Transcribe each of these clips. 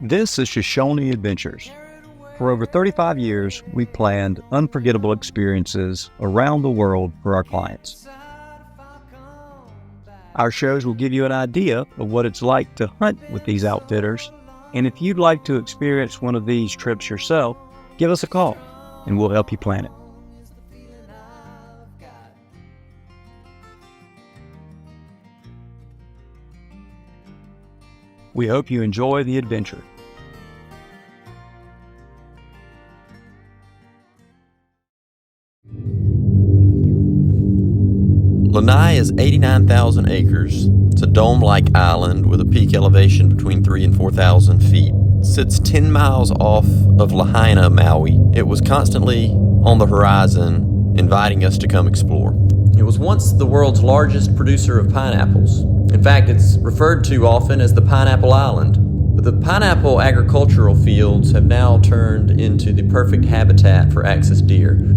This is Shoshone Adventures. For over 35 years, we've planned unforgettable experiences around the world for our clients. Our shows will give you an idea of what it's like to hunt with these outfitters, and if you'd like to experience one of these trips yourself, give us a call and we'll help you plan it. We hope you enjoy the adventure. Lanai is 89,000 acres. It's a dome-like island with a peak elevation between 3,000 and 4,000 feet. It sits 10 miles off of Lahaina, Maui. It was constantly on the horizon, inviting us to come explore. It was once the world's largest producer of pineapples. In fact, it's referred to often as the Pineapple Island. But the pineapple agricultural fields have now turned into the perfect habitat for axis deer.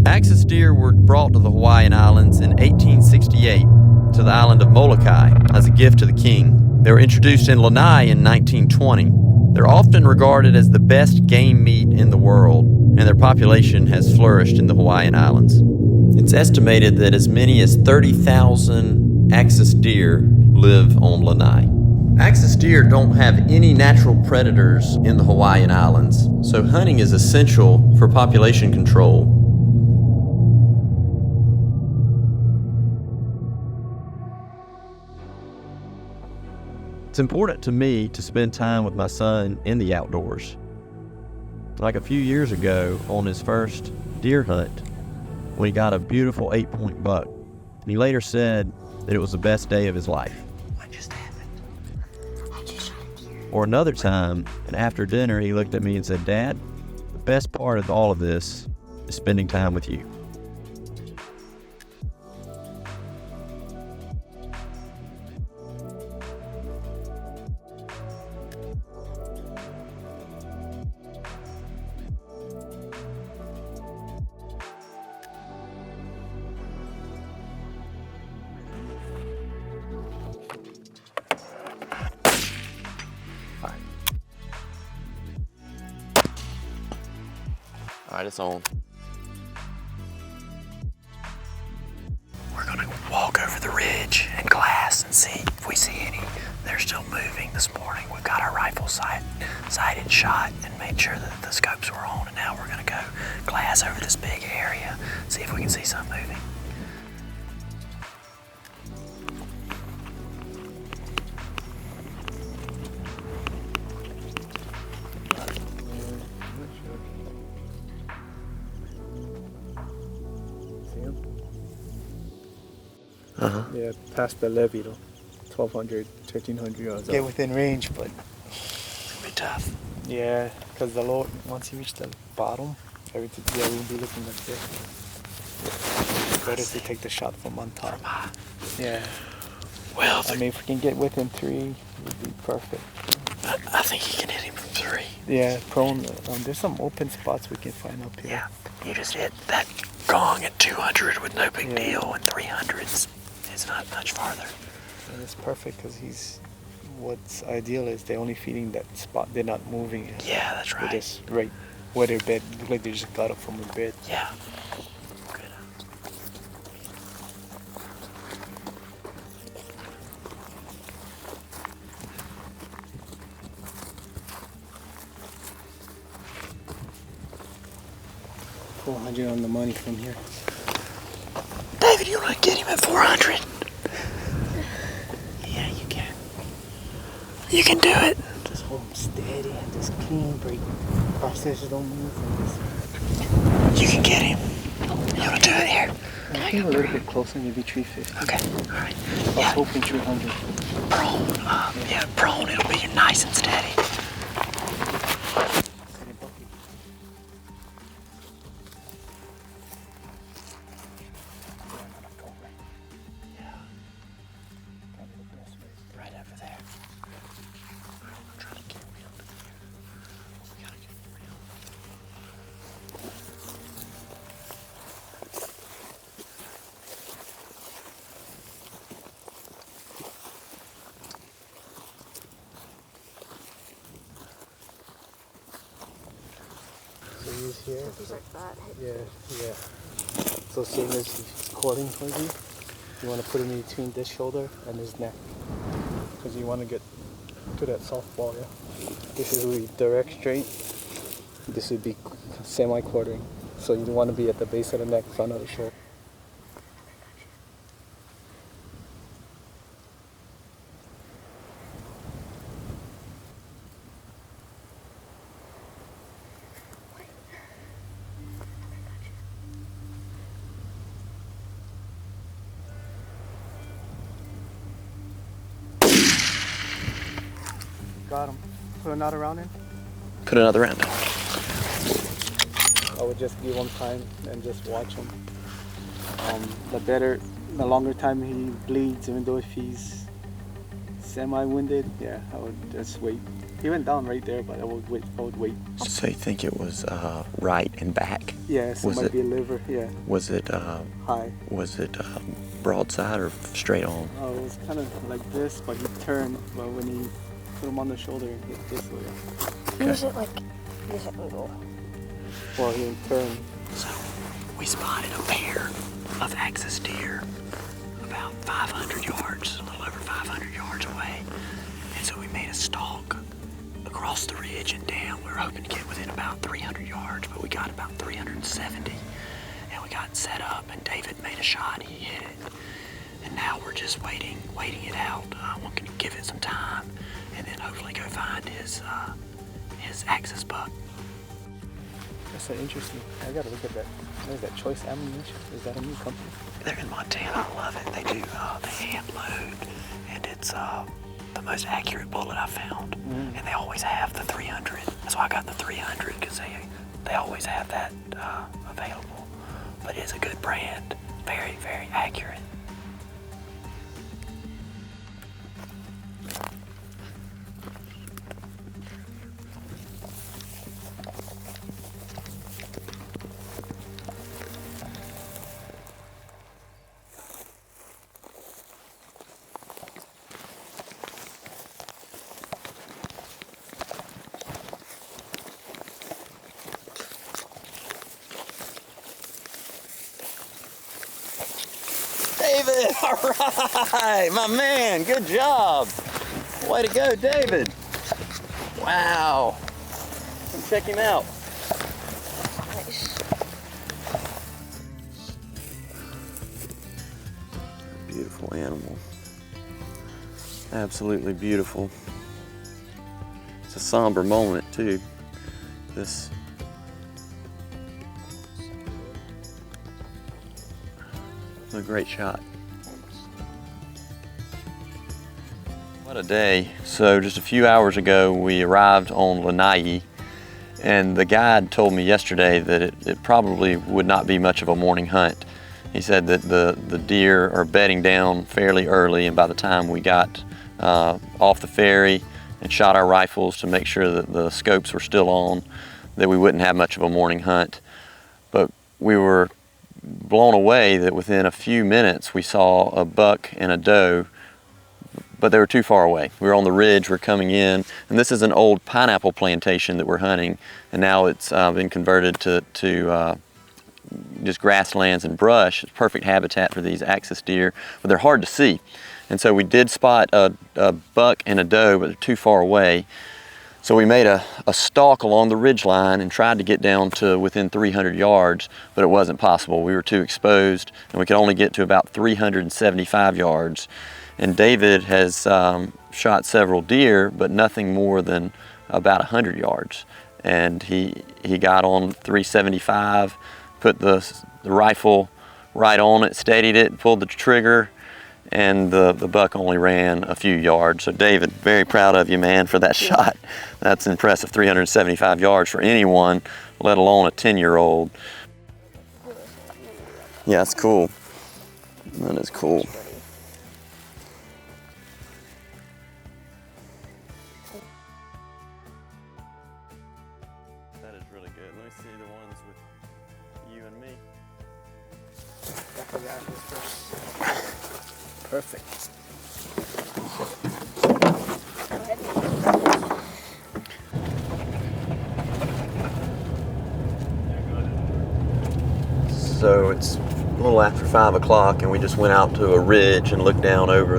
Axis deer were brought to the Hawaiian Islands in 1868 to the island of Molokai as a gift to the king. They were introduced in Lanai in 1920. They're often regarded as the best game meat in the world, and their population has flourished in the Hawaiian Islands. It's estimated that as many as 30,000 axis deer live on Lanai. Axis deer don't have any natural predators in the Hawaiian Islands, so hunting is essential for population control. It's important to me to spend time with my son in the outdoors. Like a few years ago on his first deer hunt, when he got a beautiful 8-point buck, and he later said that it was the best day of his life. What just happened? I just shot a deer. Or another time, and after dinner he looked at me and said, "Dad, the best part of all of this is spending time with you." All right, it's on. We're gonna walk over the ridge and glass and see if we see any. They're still moving this morning. We've got our rifle sighted shot and made sure that the scopes were on, and now we're gonna go glass over this big area, see if we can see some moving. Yeah, past the levee though. 1,200, 1,300 yards. Get out. within range, but it's gonna be tough. Yeah, because the low, once you reach the bottom, everything, yeah, we'll be looking like this. Better if we take the shot from on top. Yeah. Well, I mean, if we can get within 3, it would be perfect. I think he can hit him from 3. Yeah, prone. There's some open spots we can find up here. Yeah, you just hit that gong at 200 with no big Yeah. deal, and 300s. It's not much farther. And it's perfect because what's ideal is they're only feeding that spot. They're not moving. Yeah, that's They're right. just right where their bed. Look like they just got up from their bed. Yeah. Good. $400 on the money from here. David, you want to get him at 400? Yeah, you can. You can do it. Just hold them steady and just clean break. Processes don't move from this. You can get him. You want to do it here? I think a little bit closer, maybe 350. Okay. All right. I was Yeah. hoping 300. Prone. Yeah, prone. It'll be nice and steady. Right over there. I'm trying to get real. We gotta get real. if he's like that. Yeah. So same as he's calling towards you, you want to put him in between this shoulder and his neck, because you want to get to that soft ball. Yeah. This is really direct straight. This would be semi-quartering. So you want to be at the base of the neck, front of the shoulder. Got him. Put another round in. Put another round. I would just give him time and just watch him. The longer time he bleeds, even though if he's semi-winded, yeah, I would just wait. He went down right there, but I would wait. So you think it was right and back? Yes, it might be a liver, yeah. Was it high? Was it broadside or straight on? Oh, it was kind of like this, but he turned. But when he put him on the shoulder, it hit this way. Use it like this angle. Well, he turned. So we spotted a pair of axis deer about 500 yards, a little over 500 yards away. And so we made a stalk across the ridge and down. We were hoping to get within about 300 yards, but we got about 370. And we got set up, and David made a shot. He hit it. And now we're just waiting it out. We're going to give it some time, and then hopefully go find his axis buck. That's interesting. I gotta look at that. There's that Choice Ammunition. Is that a new company? They're in Montana. I love it. They do the hand load, and it's the most accurate bullet I found. And they always have the 300. That's why I got the 300, because they always have that available. But it is a good brand. Very, very accurate. David, all right, my man, good job. Way to go, David. Wow. Come check him out. Nice. Beautiful animal. Absolutely beautiful. It's a somber moment too. This a great shot. What a day. So just a few hours ago we arrived on Lanai, and the guide told me yesterday that it probably would not be much of a morning hunt. He said that the deer are bedding down fairly early, and by the time we got off the ferry and shot our rifles to make sure that the scopes were still on, that we wouldn't have much of a morning hunt. But we were blown away that within a few minutes we saw a buck and a doe, but they were too far away. We were on the ridge, we're coming in, and this is an old pineapple plantation that we're hunting, and now it's been converted to just grasslands and brush. It's perfect habitat for these axis deer, but they're hard to see. And so we did spot a buck and a doe, but they're too far away. So we made a stalk along the ridge line and tried to get down to within 300 yards, but it wasn't possible. We were too exposed, and we could only get to about 375 yards. And David has shot several deer, but nothing more than about 100 yards. And he got on 375, put the rifle right on it, steadied it, pulled the trigger, and the buck only ran a few yards. So David, very proud of you, man, for that shot. That's impressive, 375 yards for anyone, let alone a 10-year-old. Yeah, that's cool. That is cool. That is really good. Let me see the ones with you and me. Perfect. So it's a little after 5 o'clock, and we just went out to a ridge and looked down over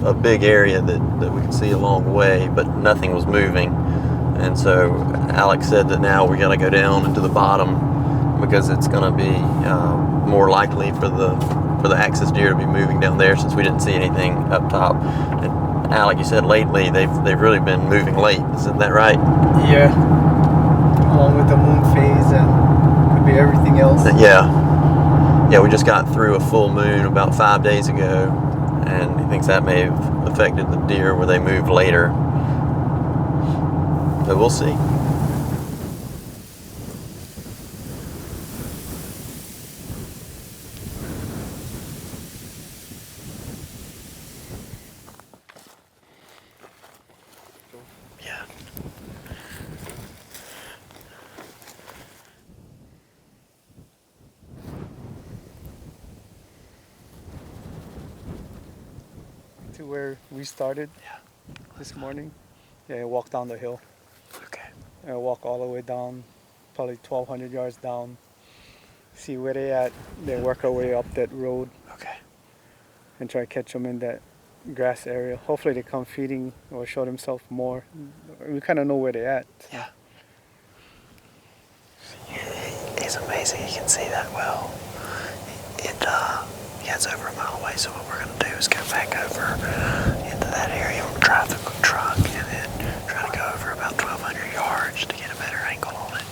a big area that we could see a long way, but nothing was moving. And so Alex said that now we got to go down into the bottom because it's going to be more likely for the axis deer to be moving down there, since we didn't see anything up top. And Alec, you said lately they've really been moving late. Isn't that right? Yeah. Along with the moon phase and could be everything else. Yeah, we just got through a full moon about 5 days ago, and he thinks that may have affected the deer where they moved later. But we'll see. Yeah. To where we started this morning. Yeah, I walked down the hill. Okay. I walk all the way down, probably 1,200 yards down. See where they at. They work our way up that road Okay. and try to catch them in that grass area. Hopefully they come feeding or show themselves more. We kind of know where they at. So. Yeah. It's amazing you can see that well. It's over a mile away, so what we're going to do is go back over into that area. We'll drive the truck and then try to go over about 1,200 yards to get a better angle on it.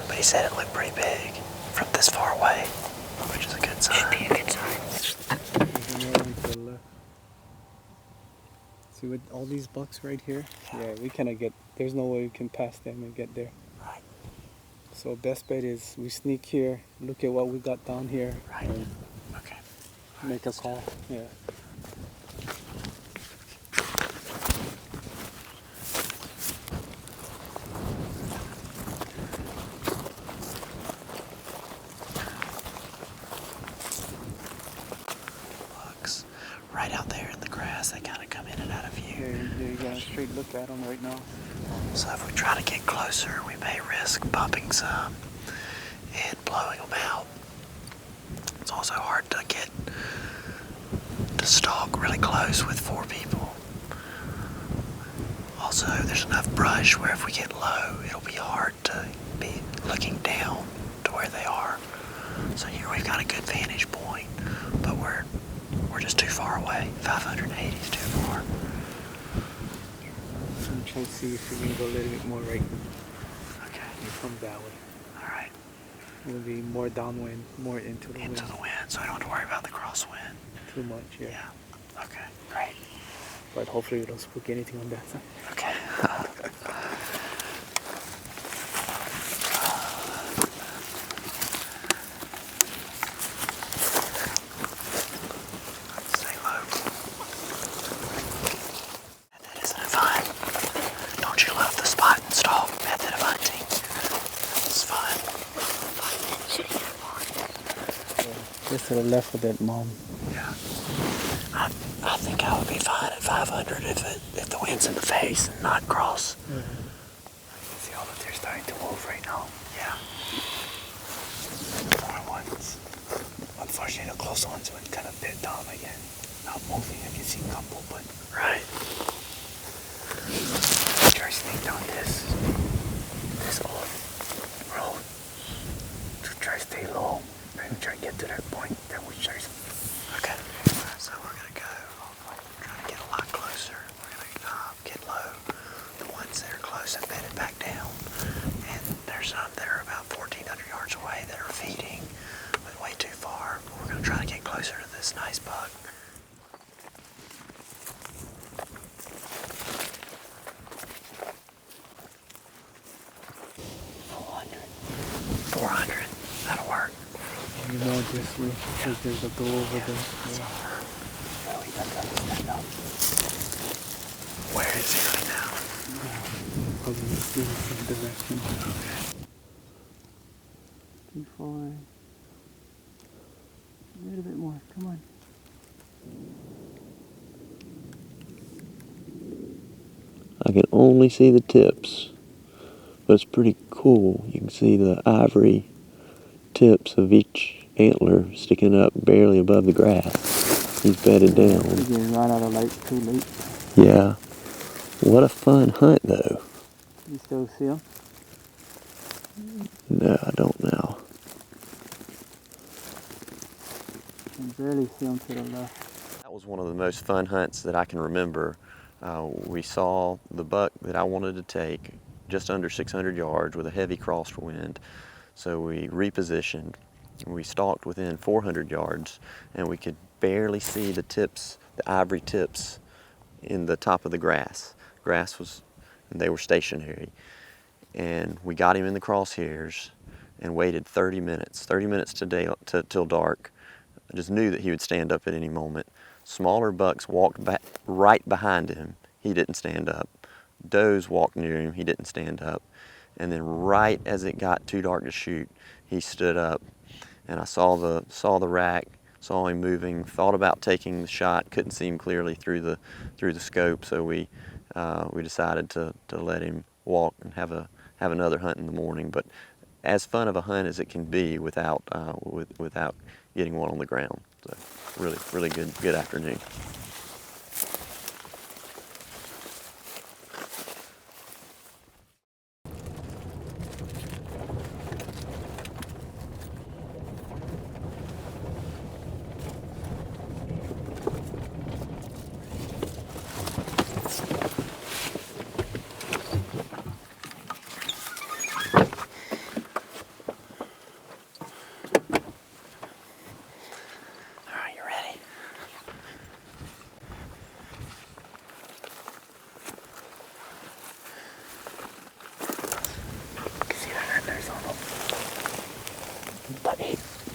But he said it looked pretty big from this far away, which is a good sign. Should be a good sign. See with all these bucks right here? Yeah, we cannot get, there's no way we can pass them and get there. Right. So best bet is we sneak here, look at what we got down here. Right. And Okay. make a call. Yeah. Bucks right out there in the grass, they kind of come in and out of view. Yeah, you got a straight look at them right now. So if we try to get closer, we may risk bumping some and blowing them out. It's also hard to get to stalk really close with 4 people. Also, there's enough brush where if we get low, it'll be hard to be looking down to where they are. So here we've got a good vantage point, but we're just too far away. 580 is too far. I'm trying to see if we can go a little bit more right Okay. and come that way. All right. It'll be more downwind, more into the wind. Into the wind, so I don't have to worry about the crosswind. Too much, yeah. Yeah. Okay. Great. But hopefully we don't spook anything on that side. Okay. Stay low. That isn't it fun? Don't you love the spot and stalk method of hunting? It's fun. Just to the left of that mom. Yeah. I think I would be fine at 500 if the wind's in the face and not cross. You can see all of they're starting to move right now. Yeah. Far ones. Unfortunately, the close ones went kind of bit down again. Not moving. I can see a couple, but Right. try to sneak down this old road to try to stay low. Then try to get to that point. Then we try to. Okay. So we're gonna go. Try to get a lot closer. We're gonna get low. The ones that are close have bedded back down, and there's some that are about 1,400 yards away that are feeding, but way too far. But we're gonna try to get closer to this nice buck. That'll work. You know this way because there's a door over there. Where is he right now? Probably in the same direction. Too far. A little bit more. Come on. I can only see the tips, but it's pretty cool. You can see the ivory tips of each antler sticking up barely above the grass. He's bedded down. He's getting run out of light too late. Yeah. What a fun hunt, though. You still see him? No, I don't now. You can barely see him to the left. That was one of the most fun hunts that I can remember. We saw the buck that I wanted to take just under 600 yards with a heavy crosswind. So we repositioned. We stalked within 400 yards, and we could barely see the tips, the ivory tips, in the top of the grass. They were stationary. And we got him in the crosshairs and waited 30 minutes till dark. I just knew that he would stand up at any moment. Smaller bucks walked back right behind him. He didn't stand up. Does walked near him. He didn't stand up. And then right as it got too dark to shoot, he stood up. And I saw the rack, saw him moving, thought about taking the shot, couldn't see him clearly through the scope, so we decided to let him walk and have another hunt in the morning. But as fun of a hunt as it can be without getting one on the ground. So really good afternoon.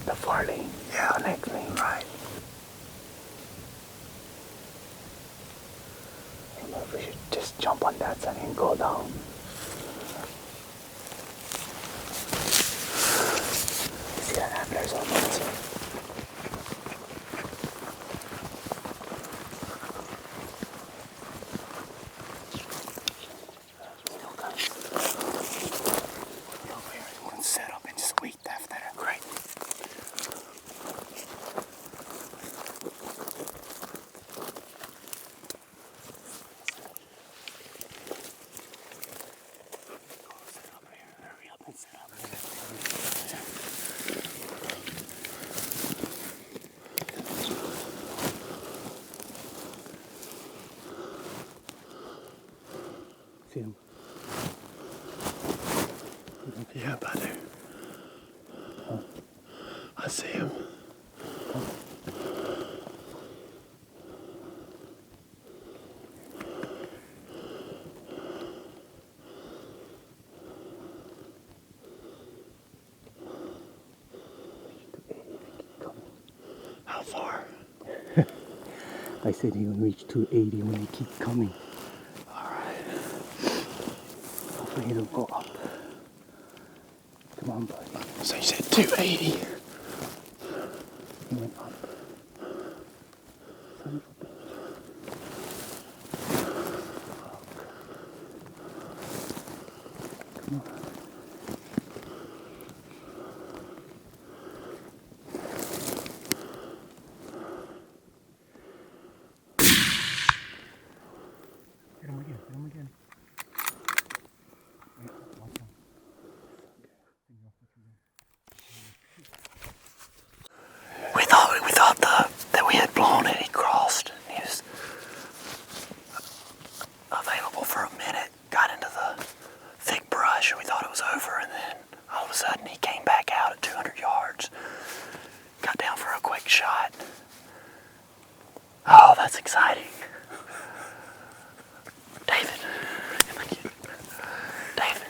The far lane. Yeah. The next lane. Right. I don't know if we should just jump on that side and go down. See that antlers on that side? Still coming. Over here, we can set up and just wait after that. Great. See him? Yeah, buddy. I see him. How far? I said he would reach 280 when he keep coming. Alright. Hopefully he'll go up. Come on, buddy. So you said 280? He went up. Son of a bitch. Come on. Hit him again. We thought that we had blown it. He crossed. He was available for a minute. Got into the thick brush. We thought it was over, and then all of a sudden he came back out at 200 yards. Got down for a quick shot. Oh, that's exciting. David. David.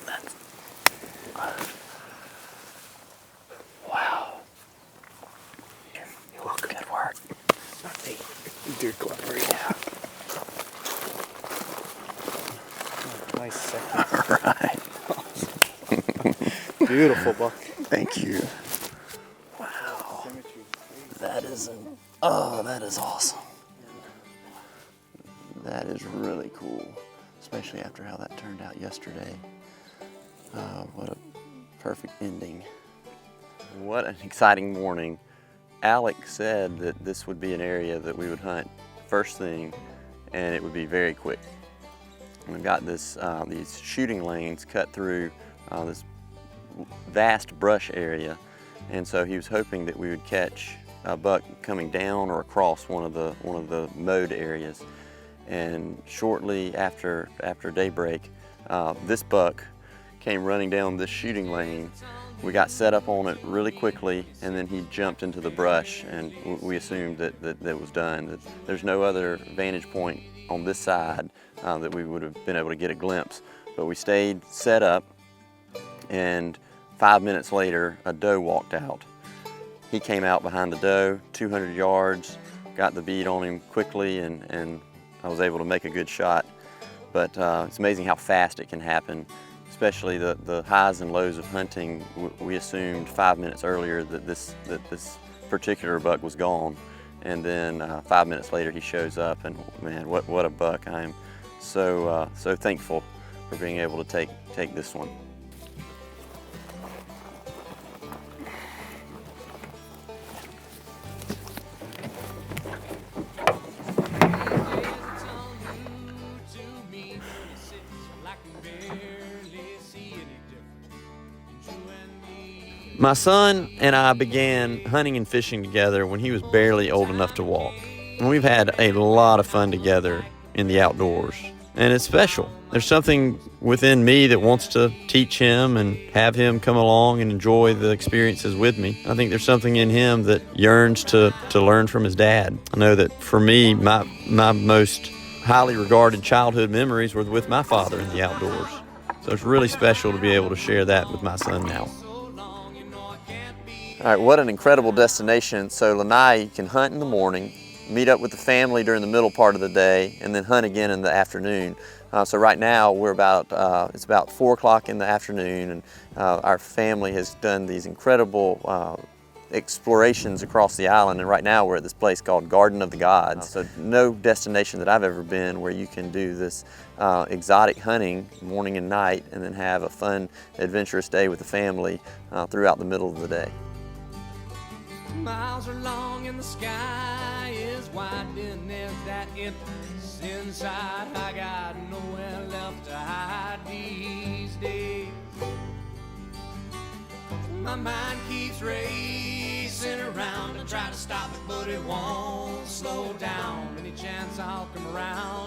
That's... wow. You're welcome. Good work. You're clever. Yeah. Nice second. All right. Beautiful buck. Thank you. Wow. That is that is awesome. That is really cool, especially after how that turned out yesterday. What a perfect ending. What an exciting morning. Alec said that this would be an area that we would hunt first thing, and it would be very quick. We've got this, these shooting lanes cut through this vast brush area, and so he was hoping that we would catch a buck coming down or across one of the mowed areas. And shortly after daybreak, this buck came running down this shooting lane. We got set up on it really quickly, and then he jumped into the brush, and we assumed that was done. That there's no other vantage point on this side that we would have been able to get a glimpse. But we stayed set up, and 5 minutes later, a doe walked out. He came out behind the doe, 200 yards, got the bead on him quickly, and I was able to make a good shot. But it's amazing how fast it can happen. Especially the highs and lows of hunting. We assumed 5 minutes earlier that this particular buck was gone, and then 5 minutes later he shows up, and man, what a buck! I am so thankful for being able to take this one. My son and I began hunting and fishing together when he was barely old enough to walk. And we've had a lot of fun together in the outdoors, and it's special. There's something within me that wants to teach him and have him come along and enjoy the experiences with me. I think there's something in him that yearns to learn from his dad. I know that for me, my most highly regarded childhood memories were with my father in the outdoors. So it's really special to be able to share that with my son now. All right, what an incredible destination. So Lanai, you can hunt in the morning, meet up with the family during the middle part of the day, and then hunt again in the afternoon. So right now we're it's about 4 o'clock in the afternoon, and our family has done these incredible explorations across the island, and right now we're at this place called Garden of the Gods. So no destination that I've ever been where you can do this exotic hunting morning and night, and then have a fun, adventurous day with the family throughout the middle of the day. Miles are long and the sky is widening. There's that emptiness inside. I got nowhere left to hide these days. My mind keeps racing around. I try to stop it, but it won't slow down. Any chance I'll come around,